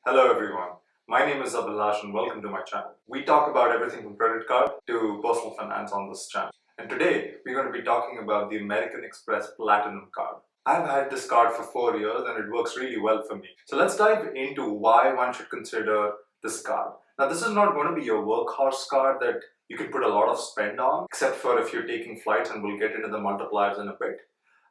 Hello everyone, my name is Abhi and welcome to my channel. We talk about everything from credit card to personal finance on this channel. And today we're going to be talking about the American Express Platinum card. I've had this card for 4 years and it works really well for me. So let's dive into why one should consider this card. Now this is not going to be your workhorse card that you can put a lot of spend on, except for if you're taking flights, and we'll get into the multipliers in a bit.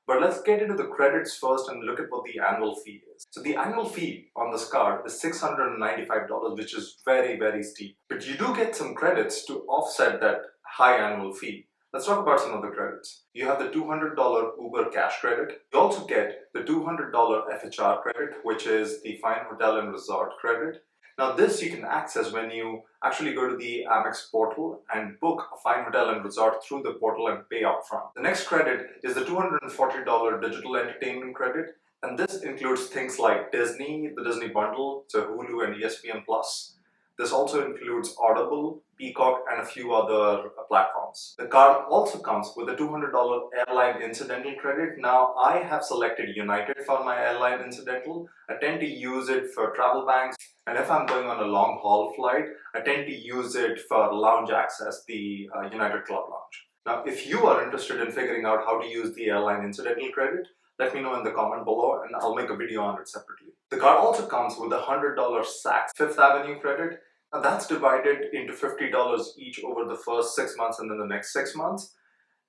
But let's get into the credits first and look at what the annual fee is. So the annual fee on this card is $695, which is very steep. But you do get some credits to offset that high annual fee. Let's talk about some of the credits. You have the $200 Uber cash credit. You also get the $200 FHR credit, which is the Fine Hotel and Resort credit. Now this you can access when you actually go to the Amex portal and book a fine hotel and resort through the portal and pay upfront. The next credit is the $240 digital entertainment credit, and this includes things like Disney, the Disney bundle, so Hulu and ESPN Plus. This also includes Audible, Peacock, and a few other platforms. The card also comes with a $200 Airline Incidental credit. Now, I have selected United for my Airline Incidental. I tend to use it for travel banks, and if I'm going on a long haul flight, I tend to use it for lounge access, the United Club Lounge. Now, if you are interested in figuring out how to use the Airline Incidental credit, let me know in the comment below and I'll make a video on it separately. The card also comes with a $100 Saks Fifth Avenue credit. Now that's divided into $50 each over the first 6 months and then the next 6 months.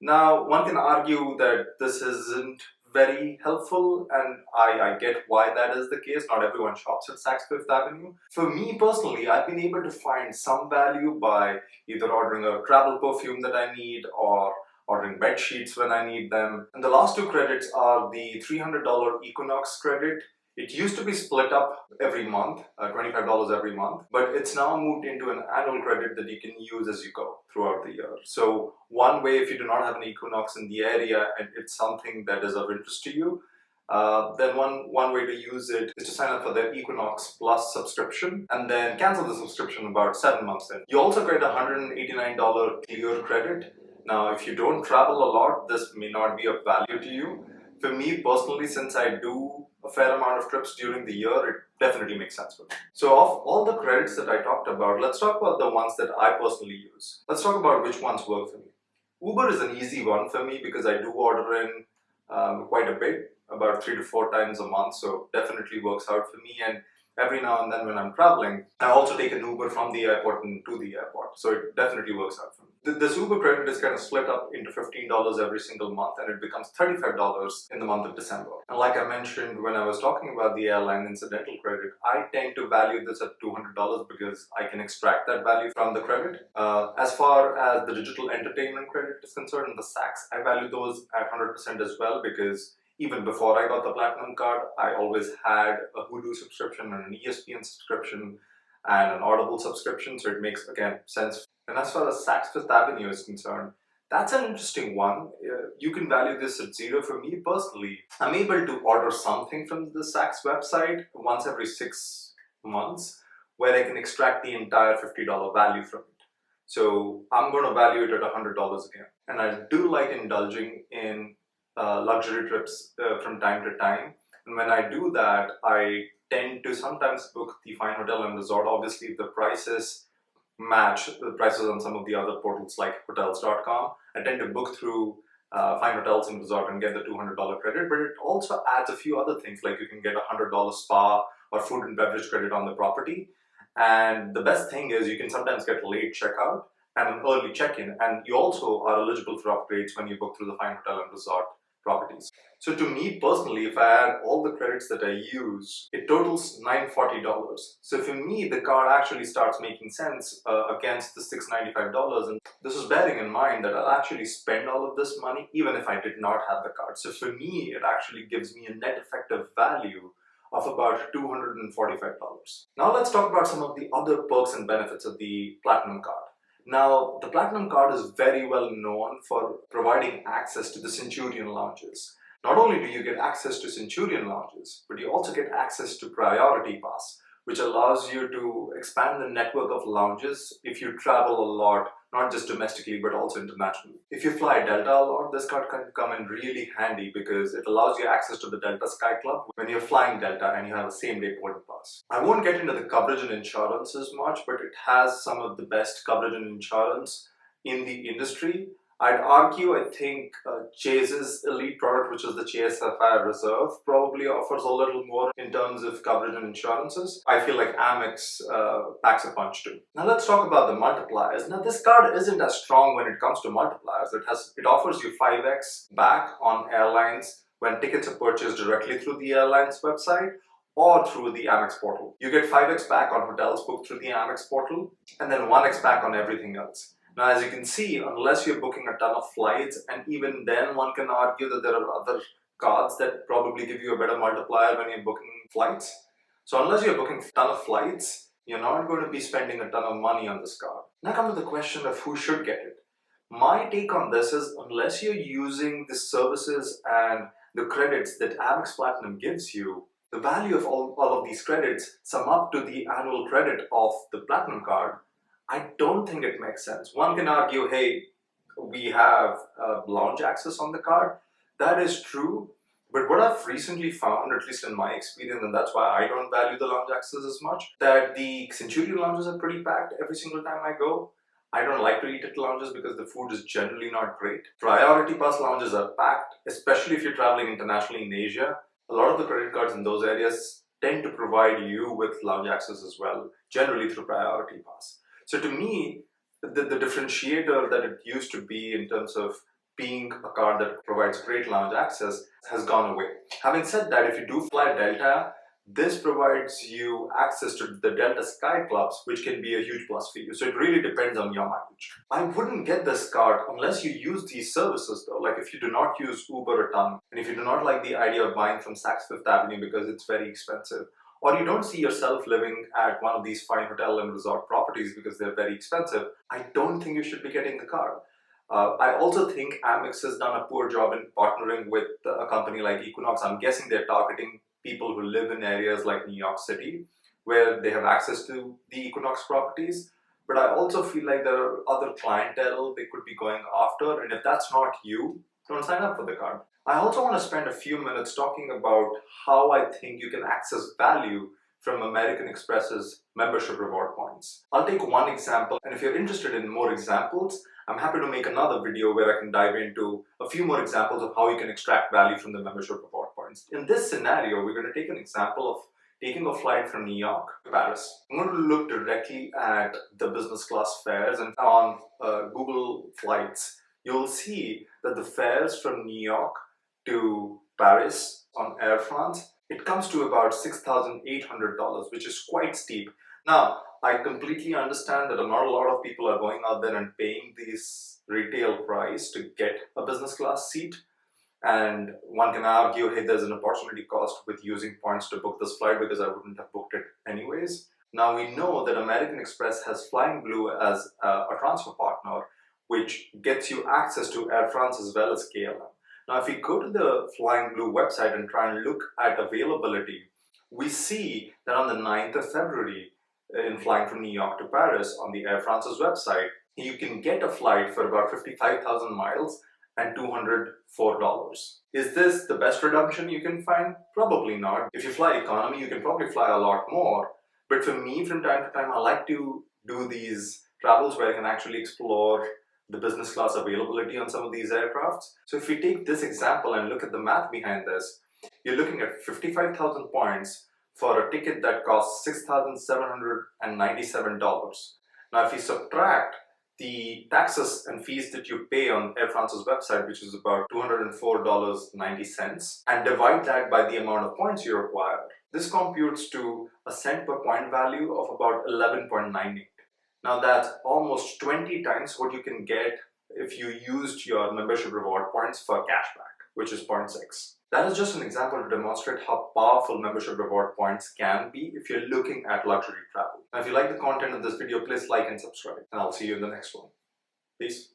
Now one can argue that this isn't very helpful, and I get why that is the case. Not everyone shops at Saks Fifth Avenue. For me personally, I've been able to find some value by either ordering a travel perfume that I need or ordering bed sheets when I need them. And the last two credits are the $300 Equinox credit. It used to be split up every month, $25 every month, but it's now moved into an annual credit that you can use as you go throughout the year. So one way, if you do not have an Equinox in the area and it's something that is of interest to you, then one way to use it is to sign up for the Equinox Plus subscription and then cancel the subscription about 7 months in. You also get a $189 clear credit. Now, if you don't travel a lot, this may not be of value to you. For me personally, since I do a fair amount of trips during the year, it definitely makes sense for me. So of all the credits that I talked about, let's talk about the ones that I personally use. Let's talk about which ones work for me. Uber is an easy one for me because I do order in quite a bit, about 3 to 4 times a month, so definitely works out for me. And every now and then when I'm traveling, I also take an Uber from the airport and to the airport, so it definitely works out for me. This Uber credit is kind of split up into $15 every single month, and it becomes $35 in the month of December. And like I mentioned when I was talking about the Airline Incidental credit, I tend to value this at $200 because I can extract that value from the credit. As far as the digital entertainment credit is concerned, and the Saks, I value those at 100% as well, because even before I got the Platinum card, I always had a Hulu subscription and an ESPN subscription and an Audible subscription, so it makes, again, sense. And as far as Saks Fifth Avenue is concerned, that's an interesting one. You can value this at zero. For me personally, I'm able to order something from the Saks website once every 6 months, where I can extract the entire $50 value from it. So I'm going to value it at $100 again. And I do like indulging in luxury trips from time to time. And when I do that, I tend to sometimes book the Fine Hotel and Resort. Obviously, if the prices match the prices on some of the other portals like hotels.com, I tend to book through Fine Hotels and Resort and get the $200 credit. But it also adds a few other things, like you can get a $100 spa or food and beverage credit on the property. And the best thing is you can sometimes get late checkout and an early check-in. And you also are eligible for upgrades when you book through the Fine Hotel and Resort properties. So to me personally, if I add all the credits that I use, it totals $940. So for me, the card actually starts making sense against the $695. And this is bearing in mind that I'll actually spend all of this money even if I did not have the card. So for me, it actually gives me a net effective value of about $245. Now let's talk about some of the other perks and benefits of the Platinum card. Now, the Platinum card is very well known for providing access to the Centurion lounges. Not only do you get access to Centurion lounges, but you also get access to Priority Pass, which allows you to expand the network of lounges if you travel a lot not just domestically but also internationally. If you fly Delta a lot, this card can come in really handy because it allows you access to the Delta Sky Club when you're flying Delta and you have a same-day boarding pass. I won't get into the coverage and insurance as much, but it has some of the best coverage and insurance in the industry. I'd argue, I think Chase's elite product, which is the Chase Sapphire Reserve, probably offers a little more in terms of coverage and insurances. I feel like Amex packs a punch too. Now let's talk about the multipliers. Now this card isn't as strong when it comes to multipliers. It offers you 5x back on airlines when tickets are purchased directly through the airline's website or through the Amex portal. You get 5x back on hotels booked through the Amex portal and then 1x back on everything else. Now, as you can see, unless you're booking a ton of flights, and even then one can argue that there are other cards that probably give you a better multiplier when you're booking flights. So unless you're booking a ton of flights, you're not going to be spending a ton of money on this card. Now come to the question of who should get it. My take on this is, unless you're using the services and the credits that Amex Platinum gives you, the value of all of these credits sum up to the annual credit of the Platinum card. I don't think it makes sense. One can argue, hey, we have lounge access on the card. That is true. But what I've recently found, at least in my experience, and that's why I don't value the lounge access as much, that the Centurion lounges are pretty packed every single time I go. I don't like to eat at lounges because the food is generally not great. Priority Pass lounges are packed, especially if you're traveling internationally in Asia. A lot of the credit cards in those areas tend to provide you with lounge access as well, generally through Priority Pass. So to me, the differentiator that it used to be in terms of being a card that provides great lounge access has gone away. Having said that, if you do fly Delta, this provides you access to the Delta Sky Clubs, which can be a huge plus for you. So it really depends on your mileage. I wouldn't get this card unless you use these services though. Like if you do not use Uber a ton, and if you do not like the idea of buying from Saks Fifth Avenue because it's very expensive, or you don't see yourself living at one of these fine hotel and resort properties because they're very expensive, I don't think you should be getting the card. I also think Amex has done a poor job in partnering with a company like Equinox. I'm guessing they're targeting people who live in areas like New York City where they have access to the Equinox properties. But I also feel like there are other clientele they could be going after, and if that's not you, don't sign up for the card. I also want to spend a few minutes talking about how I think you can access value from American Express's membership reward points. I'll take one example, and if you're interested in more examples, I'm happy to make another video where I can dive into a few more examples of how you can extract value from the membership reward points. In this scenario, we're going to take an example of taking a flight from New York to Paris. I'm going to look directly at the business class fares, and on Google Flights, you'll see that the fares from New York to Paris on Air France, it comes to about $6,800, which is quite steep. Now, I completely understand that not a lot of people are going out there and paying this retail price to get a business class seat. And one can argue, hey, there's an opportunity cost with using points to book this flight because I wouldn't have booked it anyways. Now we know that American Express has Flying Blue as a transfer partner, which gets you access to Air France as well as KLM. Now, if we go to the Flying Blue website and try and look at availability, we see that on the 9th of February, in flying from New York to Paris on the Air France's website, you can get a flight for about 55,000 miles and $204. Is this the best redemption you can find? Probably not. If you fly economy, you can probably fly a lot more. But for me, from time to time, I like to do these travels where I can actually explore the business class availability on some of these aircrafts. So if we take this example and look at the math behind this, you're looking at 55,000 points for a ticket that costs $6,797. Now, if you subtract the taxes and fees that you pay on Air France's website, which is about $204.90, and divide that by the amount of points you require, this computes to a cent per point value of about 11.98. Now that's almost 20 times what you can get if you used your membership reward points for cashback, which is 0.6. That is just an example to demonstrate how powerful membership reward points can be if you're looking at luxury travel. Now, if you like the content of this video, please like and subscribe, and I'll see you in the next one. Peace.